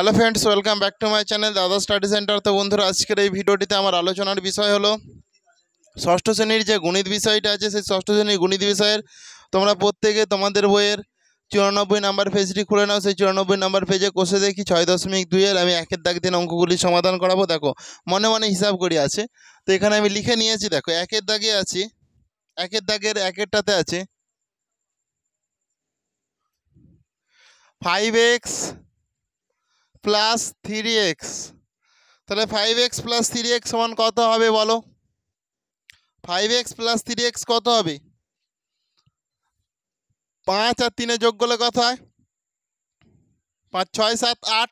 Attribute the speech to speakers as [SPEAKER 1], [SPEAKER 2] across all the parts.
[SPEAKER 1] Hello friends, welcome back to my channel দাদা study centre. তো বন্ধুরা, আজকের এই ভিডিওটিতে আমার আলোচনার বিষয় হলো ষষ্ঠ শ্রেণীর যে গণিত বিষয়টা আছে, সেই ষষ্ঠ শ্রেণীর গণিত বিষয়ের তোমরা প্রত্যেকে তোমাদের বইয়ের 94 নাম্বার পেজটি খুলে নাও। সেই 94 নাম্বার পেজে কষে দেখি 6.2-এর আমি একের দাগ দিন অঙ্কগুলি সমাধান করাবো। দেখো, মনে মনে হিসাব করি আছে, তো এখানে আমি লিখে নিয়েছি। দেখো, একের দাগে আছি, একের দাগের একেরটাতে আছে 5x প্লাস 3x। তাহলে 5x প্লাস 3x সমান কত হবে বলো? 5x প্লাস 3x কত হবে? 5 আর 3 যোগ করলে কত হয়? 5, 6, 7, 8।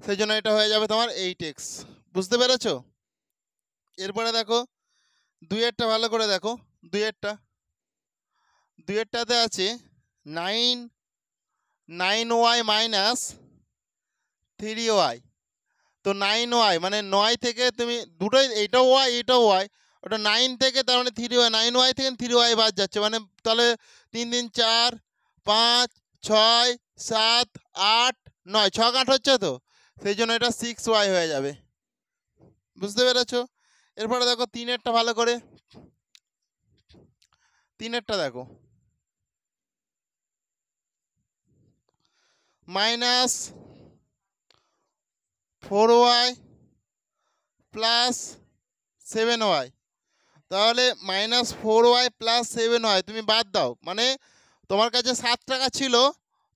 [SPEAKER 1] সেই জন্য এটা হয়ে যাবে তোমার 8x। বুঝতে পেরেছো? এরপরে দেখো দুইয়েরটা ভালো করে দেখো। দুইয়েরটাতে আছে 9y মাইনাস 3y। তো 9y মানে 9 থেকে তুমি দুটোই, এইটাও y এটাও y, ওটা 9 থেকে, তার মানে 3y, 9y থেকে 3y বাদ যাচ্ছে, মানে তাহলে 3 3 4 5 6 7 8 9, 6 8 হচ্ছে, তো সেই জন্য এটা 6y হয়ে যাবে। বুঝতে পেরেছো? এরপরে দেখো তিনেরটা ভালো করে, তিনেরটা দেখো মাইনাস 4y প্লাস 7y। তাহলে মাইনাস 4y প্লাস 7y তুমি বাদ দাও, মানে তোমার কাছে 7 টাকা ছিল,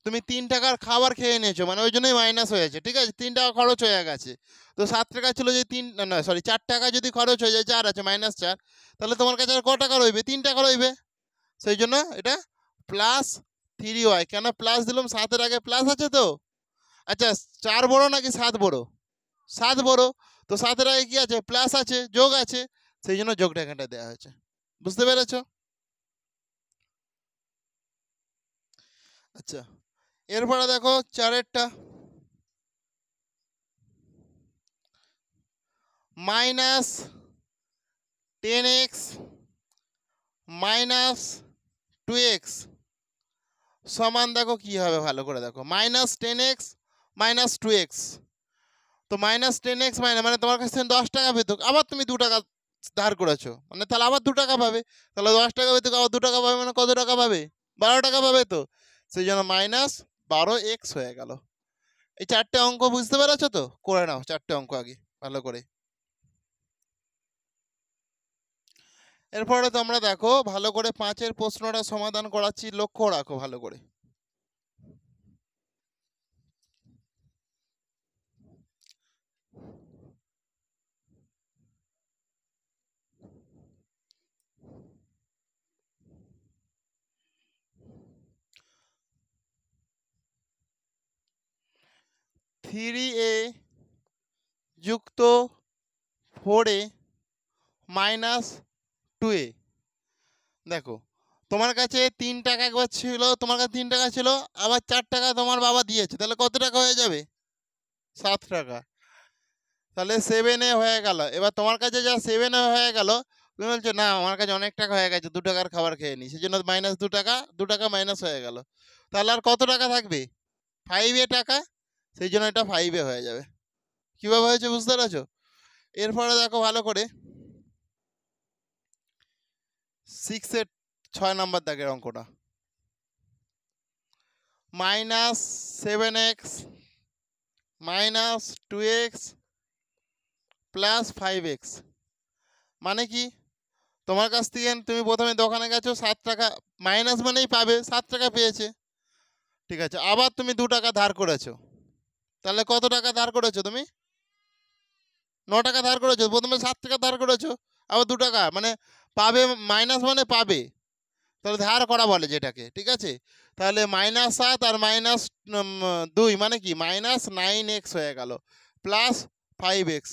[SPEAKER 1] তুমি 3 টাকার খাবার খেয়ে নিয়েছো, মানে ওই জন্যই মাইনাস হয়েছে। ঠিক আছে, 3 টাকা খরচ হয়ে গেছে। তো 7 টাকা ছিল, যে 4 টাকা যদি খরচ হয়ে যায়, 4 আছে -4, তাহলে তোমার কাছে আর ক টাকা রইবে? 3 টাকা রইবে। সেই জন্য এটা প্লাস 3y। কেন প্লাস দিলাম? 7-এর আগে প্লাস আছে তো। আচ্ছা, 4 বড় নাকি 7 বড়? 7 বড়। তো 7-এর আগে কি আছে? প্লাস আছে, যোগ আছে, সেই জন্য যোগটা এখানটা দেওয়া হয়েছে। বুঝতে পেরেছো? আচ্ছা, এরপরে দেখো চারেরটা মাইনাস 10x মাইনাস 2x সমান, দেখো কি হবে ভালো করে দেখো, মাইনাস 10x মাইনাস 2x। তো মাইনাস 10x মানে তোমার কাছ থেকে 10 টাকা পেতো, আবার তুমি 2 টাকা ধার করেছো, মানে তাহলে আবার 2 টাকা পাবে। তাহলে 10 টাকা পেতো, আবার 2 টাকা পাবে, মানে কত টাকা পাবে? 12 টাকা পাবে। তো সেই জন্য মাইনাস 12x হয়ে গেল। এই 4টে অঙ্ক বুঝতে পেরেছো তো? করে নাও 4টে অঙ্ক আগে ভালো করে। এরপরে তোমরা দেখো ভালো করে 5-এর প্রশ্নটা সমাধান করাচ্ছি, লক্ষ্য রাখো ভালো করে। থ্রি এ যুক্ত 4a মাইনাস 2a। দেখো, তোমার কাছে 3 টাকা একবার ছিল, তোমার কাছে 3 টাকা ছিল, আবার 4 টাকা তোমার বাবা দিয়েছে, তাহলে কত টাকা হয়ে যাবে? 7 টাকা। তাহলে 7a হয়ে গেল। এবার তোমার কাছে যা 7a হয়ে গেল, তুমি বলছো না আমার কাছে অনেক টাকা হয়ে গেছে, 2 টাকার খাবার খেয়ে নি, সেই জন্য মাইনাস 2 টাকা, 2 টাকা মাইনাস হয়ে গেল। তাহলে আর কত টাকা থাকবে? 5a টাকা। সেই জন্য এটা 5a হয়ে যাবে। কিভাবে হয়েছে বুঝতে পেরেছো? এরপরে দেখো ভালো করে 6-এর 6 নাম্বার দাগের অঙ্কটা, minus 7x minus 2x plus 5x। মানে কি? তোমার কাছ থেকে তুমি প্রথমে দোকানে গেছো, 7 টাকা মাইনাস মানেই পাবে, 7 টাকা পেয়েছে। ঠিক আছে, আবার তুমি 2 টাকা ধার করেছো, তাহলে কত টাকা ধার করেছো তুমি? 9 টাকা ধার করেছো। প্রথমে 7 টাকা ধার করেছো, আবার 2 টাকা, মানে পাবে, মাইনাস মানে পাবে, তাহলে ধার করা বলে যেটাকে। ঠিক আছে, তাহলে -7 আর -2 মানে কি? -9x হয়ে গেল, প্লাস 5x।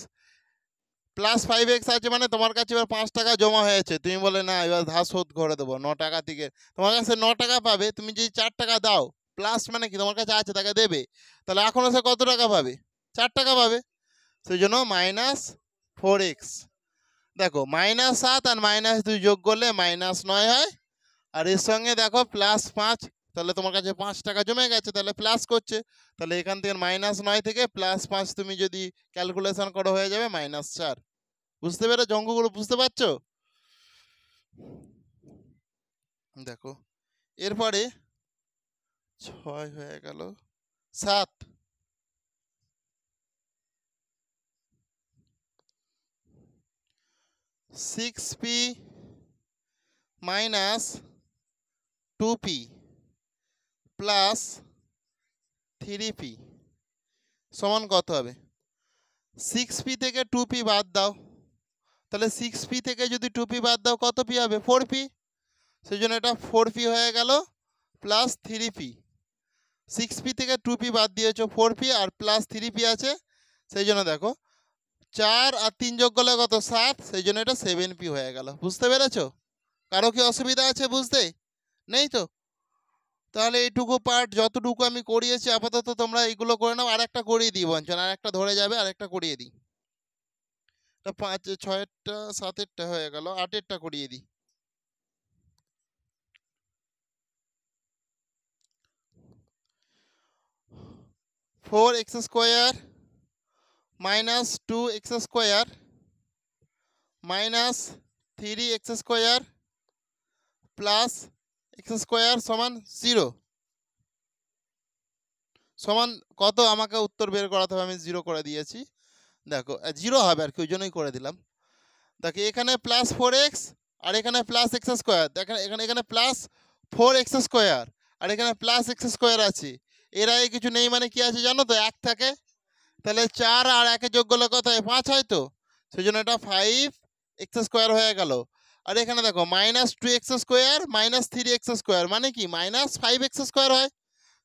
[SPEAKER 1] প্লাস 5x আছে, মানে তোমার কাছে এবার 5 টাকা জমা হয়েছে, তুমি বলে না এবার ধার শোধ করে দেবো 9 টাকা থেকে। তোমার কাছে 9 টাকা পাবে, তুমি যদি 4 টাকা দাও, প্লাস মানে কি তোমার কাছে আছে, তাকে দেবে, তাহলে এখন সে কত টাকা পাবে? 4 টাকা পাবে। সেই জন্য -4x। দেখো, -7 আর -2 যোগ করলে -9 হয়, আর এর সঙ্গে দেখো +5 তাহলে তোমার কাছে 5 টাকা জমে গেছে, তাহলে প্লাস করছে, তাহলে এখান থেকে -9 থেকে +5 তুমি যদি ক্যালকুলেশন করো হয়ে যাবে -4। বুঝতে পেরেছো অঙ্কগুলো? বুঝতে পারছো? দেখো এরপরে 6 হয়ে গেল, 7 6p minus 2p plus 3p সমান কত হবে? 6p থেকে 2p বাদ দাও, তাহলে 6p থেকে যদি 2p বাদ দাও কত p হবে? 4p। সেই জন্য এটা 4p হয়ে গেল প্লাস 3p। 6p থেকে 2p বাদ দিয়েছো, 4p আর প্লাস 3p আছে, সেই জন্য দেখো 4 আর 3 যোগ করলে কত? 7, সেই জন্য এটা 7p হয়ে গেল। বুঝতে পেরেছো? কারো কি অসুবিধা আছে বুঝতে? নেই তো? তাহলে এইটুকু পার্ট যতটুকু আমি করিয়েছি আপাতত তোমরা এইগুলো করে নাও। আর একটা করিয়ে দিই বঞ্চন, আর একটা ধরে যাবে, আর একটা করিয়ে দিই। 5 6এরটা 7এরটা হয়ে গেল, 8এরটা করিয়ে দিই। Four x square minus 2x square minus 3x square plus x square সমান 0 সমান কত? আমাকে উত্তর বের করাতে হবে, আমি 0 করে দিয়েছি। দেখো 0 হবে আর কি, ওই জন্যই করে দিলাম। দেখো এখানে +4x আর এখানে +x স্কোয়ার, দেখেন এখানে এখানে +4x স্কোয়ার আর এখানে +x স্কোয়ার আছে। এর আগে কিছু নেই মানে কি আছে জানো তো? 1 থাকে, তাহলে 4 আর 1 যোগ করলে কত হয়? 5 হয় তো, সেই জন্য এটা 5x স্কোয়ার হয়ে গেল। আর এখানে দেখো -2x স্কোয়ার -3x স্কোয়ার মানে কি? -5x স্কোয়ার হয়,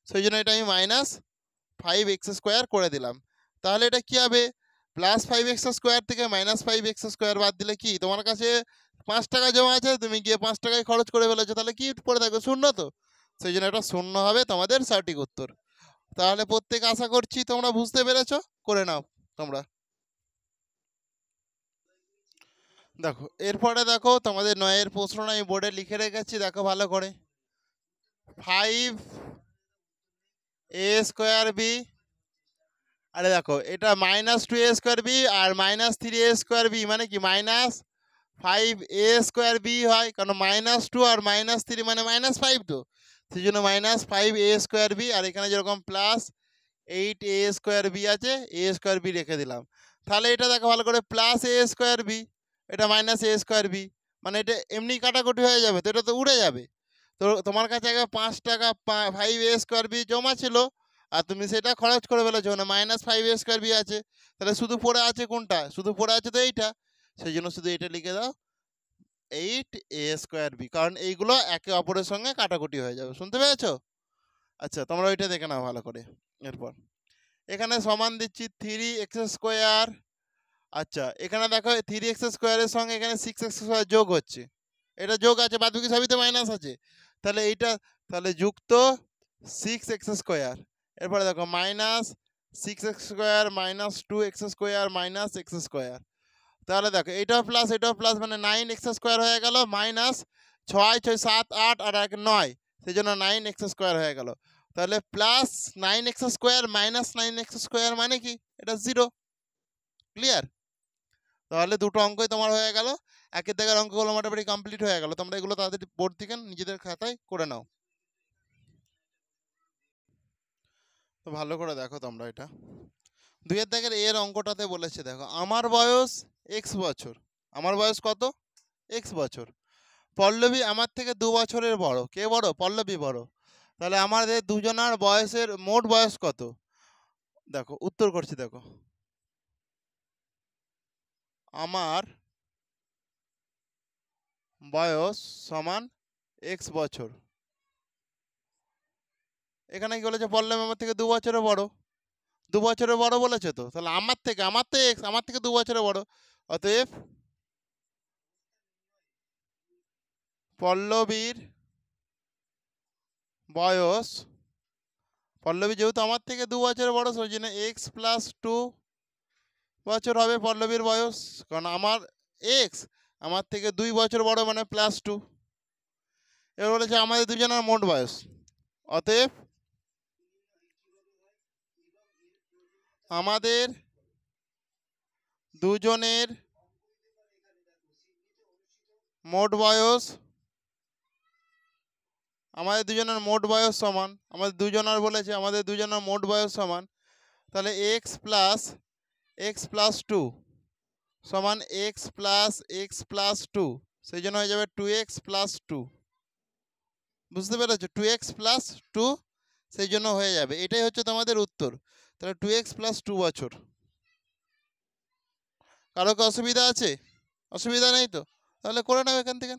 [SPEAKER 1] সেই জন্য এটা আমি -5x স্কোয়ার করে দিলাম। তাহলে এটা কি হবে? +5x স্কোয়ার থেকে -5x স্কোয়ার বাদ দিলে কি তোমার কাছে 5 টাকা জমা আছে, তুমি গিয়ে 5 টাকায় খরচ করে ফেলেছো, তাহলে কি পড়ে থাকবে? 0 তো, সেই জন্য এটা 0 হবে তোমাদের সঠিক উত্তর। তাহলে প্রত্যেক আশা করছি তোমরা বুঝতে পেরেছো, করে নাও তোমরা। দেখো এরপরে দেখো তোমাদের 9-এর প্রশ্নটা আমি বোর্ডে লিখে রেখেছি, দেখো ভালো করে। 5a স্কোয়ার বি, আরে দেখো এটা -2a স্কোয়ার বি আর -3a স্কোয়ার বি মানে কি? -5a স্কোয়ার বি হয়, কারণ -2 আর -3 মানে -5 তো, সেই জন্য -5a স্কোয়ার বি। আর এখানে যেরকম +8a স্কোয়ার বি আছে, a স্কোয়ার বি রেখে দিলাম। তাহলে এটা দেখো ভালো করে, +a স্কোয়ার বি, এটা -a স্কোয়ার বি, মানে এটা এমনি কাটাকুটি হয়ে যাবে তো, এটা তো উড়ে যাবে। তো তোমার কাছে আগে 5 টাকা 5a স্কোয়ার বি জমা ছিল, আর তুমি সেটা খরচ করে ফেলেছো, না -5a স্কোয়ার বি আছে, তাহলে শুধু পড়ে আছে কোনটা? শুধু পড়ে আছে তো এইটা, সেই জন্য শুধু এটা লিখে দাও 8a স্কোয়ার বি, কারণ এইগুলো একে অপরের সঙ্গে কাটাকুটি হয়ে যাবে। শুনতে পেয়েছো? আচ্ছা তোমরা ওইটা দেখে নাও ভালো করে। এরপর এখানে সমান দিচ্ছি 3x স্কোয়ার। আচ্ছা এখানে দেখো 3x স্কোয়ারের সঙ্গে এখানে 6x স্কোয়ার যোগ হচ্ছে, এটা যোগ আছে, বাদ বাকি সবই তো মাইনাস আছে, তাহলে এইটা তাহলে যুক্ত 6x স্কোয়ার। এরপরে দেখো -6x square -2x square -x square, তাহলে দেখো এটাও প্লাস মানে 9x স্কোয়ার হয়ে গেল, -6 6 7 8 আর 1 9, সেই জন্য 9x স্কোয়ার হয়ে গেল। তাহলে +9x স্কোয়ার -9x স্কোয়ার মানে কি? এটা 0। ক্লিয়ার? তাহলে দুটো অঙ্কই তোমার হয়ে গেল, একের দাগের অঙ্কগুলো মোটামুটি কমপ্লিট হয়ে গেল। তোমরা এগুলো তাড়াতাড়ি বোর্ড থেকে নিজেদের খাতায় করে নাও। তো ভালো করে দেখো তোমরা এটা 2-এর দাগের এর অঙ্কটাতে বলেছে, দেখো আমার বয়স x বছর। আমার বয়স কত? x বছর। পল্লবী আমার থেকে 2 বছরের বড়। কে বড়? পল্লবী বড়। তাহলে আমাদের দুজনার বয়সের মোট বয়স কত? দেখো উত্তর করছি, দেখো আমার বয়স সমান x বছর। এখানে কি বলেছে? পল্লবী আমার থেকে 2 বছরের বড়, 2 বছরের বড় বলেছে তো, তাহলে আমার তো x, আমার থেকে 2 বছরের বড়, অতএব পল্লবীর বয়স, পল্লবী যেহেতু আমার থেকে 2 বছরের বড়, সেই জন্য x + 2 বছর হবে পল্লবীর বয়স, কারণ আমার x আমার থেকে 2 বছর বড় মানে +2। এবার বলেছে আমাদের দুজনের মোট বয়স। অতএব আমাদের দুজনের মোট বয়স সমান, আমাদের দুজনের বলেছে আমাদের দুজনের মোট বয়স সমান, তাহলে এক্স প্লাস টু সমান এক্স প্লাস টু, সেই জন্য হয়ে যাবে 2x প্লাস টু। বুঝতে পেরেছো? 2x প্লাস টু, সেই জন্য হয়ে যাবে। এটাই হচ্ছে তোমাদের উত্তর। তাহলে 2x প্লাস 2 বছর। কারো কি অসুবিধা আছে? অসুবিধা নেই তো? তাহলে করে নাও এখান থেকে।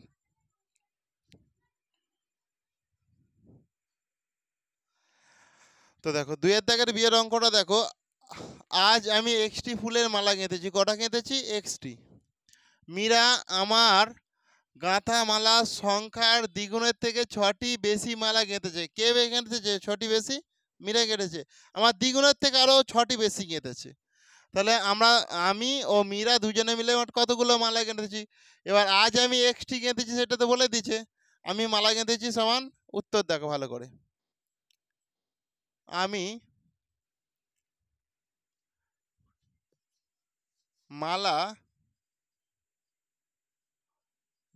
[SPEAKER 1] তো দেখো 2 দাগের বিয়ের অঙ্কটা দেখো। আজ আমি এক্সটি ফুলের মালা গেঁথেছি। কটা গেঁথেছি? এক্সটি। মীরা আমার গাঁথা মালার সংখ্যার দ্বিগুণের থেকে 6টি বেশি মালা গেঁথেছে। কে গেঁথেছে 6টি বেশি? মীরা গেঁথেছে। আমার দ্বিগুণের থেকে আরও 6টি বেশি গেঁথেছে। তাহলে আমি ও মীরা দুজনে মিলে মোট কতগুলো মালা গেঁথেছি? এবার আজ আমি এক্সটি গেঁথেছি সেটা তো বলে দিচ্ছে। আমি মালা গেঁথেছি সমান, উত্তর দেখো ভালো করে। আমি মালা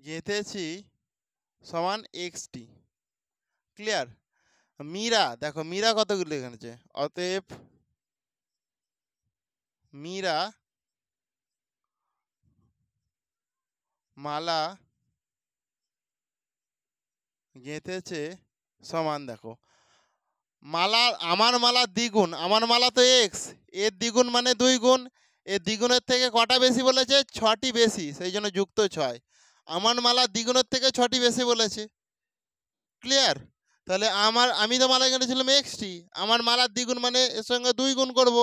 [SPEAKER 1] গেঁথেছি সমান এক্সটি। ক্লিয়ার? মীরা দেখো, মীরা কতগুলো গেঁথেছে? অতএব মীরা মালা গেঁথেছে সমান, দেখো আমার মালার দ্বিগুণ, আমার মালা তো এক্স, এর দ্বিগুণ মানে 2 গুণ, এর দ্বিগুণের থেকে কটা বেশি বলেছে? 6টি বেশি, সেই জন্য যুক্ত 6। আমার মালার দ্বিগুণের থেকে 6টি বেশি বলেছে। ক্লিয়ার? তাহলে আমি তো মালা গেঁথেছিলাম এক্সটি, আমার মালার দ্বিগুণ মানে এর সঙ্গে 2 গুণ করব।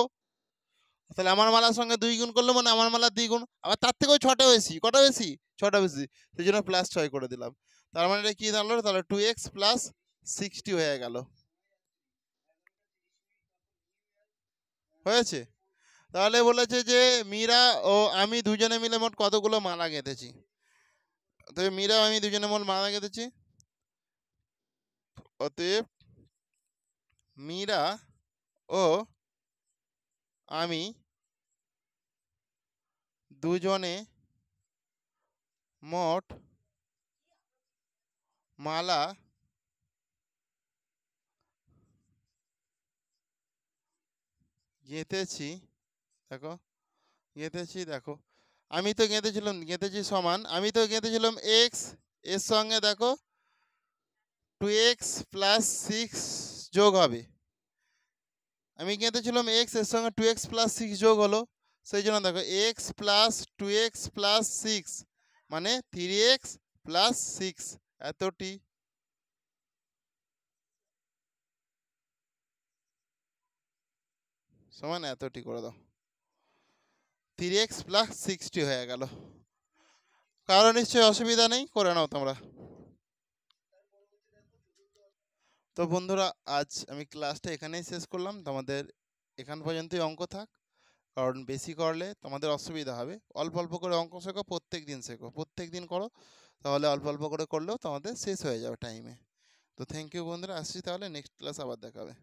[SPEAKER 1] তাহলে আমার মালার সঙ্গে 2 গুণ করলে মানে আমার মালার দ্বিগুণ, আবার তার থেকেও 6টা বেশি। কটা বেশি? 6টা বেশি, সেই জন্য +6 করে দিলাম। তার মানে এটা কি দাঁড়ালো? তাহলে 2x প্লাস 60 হয়ে গেল। হয়েছে? তাহলে বলেছে যে মীরা ও আমি দুজনে মিলে মোট কতগুলো মালা গেঁথেছি। তবে মীরা ও আমি দুজনে মোট মালা গেঁথেছি। অতএব মীরা ও আমি দুজনে মোট মালা গেঁথেছি। দেখো দেখো আমি তো গেঁথেছি সমান, আমি তো গেঁথেছিলাম এক্স, এর সঙ্গে দেখো 2x প্লাস 6 যোগ হবে। আমি গেঁথেছিলাম এক্স, এর সঙ্গে 2x প্লাস 6 যোগ হলো, সেই জন্য দেখো এক্স প্লাস 2x প্লাস 6 মানে 3x প্লাস 6 এতটি। সমান এতটি করে দাও, 3x প্লাস 60 হয়ে গেল। কারো নিশ্চয়ই অসুবিধা নেই, করে নাও তোমরা। তো বন্ধুরা, আজ আমি ক্লাসটা এখানেই শেষ করলাম। তোমাদের এখান পর্যন্তই অঙ্ক থাক, কারণ বেশি করলে তোমাদের অসুবিধা হবে। অল্প অল্প করে অঙ্ক শেখো, প্রত্যেক দিন শেখো, প্রত্যেক দিন করো, তাহলে অল্প অল্প করে করলেও তোমাদের শেষ হয়ে যাবে টাইমে। তো থ্যাংক ইউ বন্ধুরা, আসছি তাহলে, নেক্সট ক্লাস আবার দেখা হবে।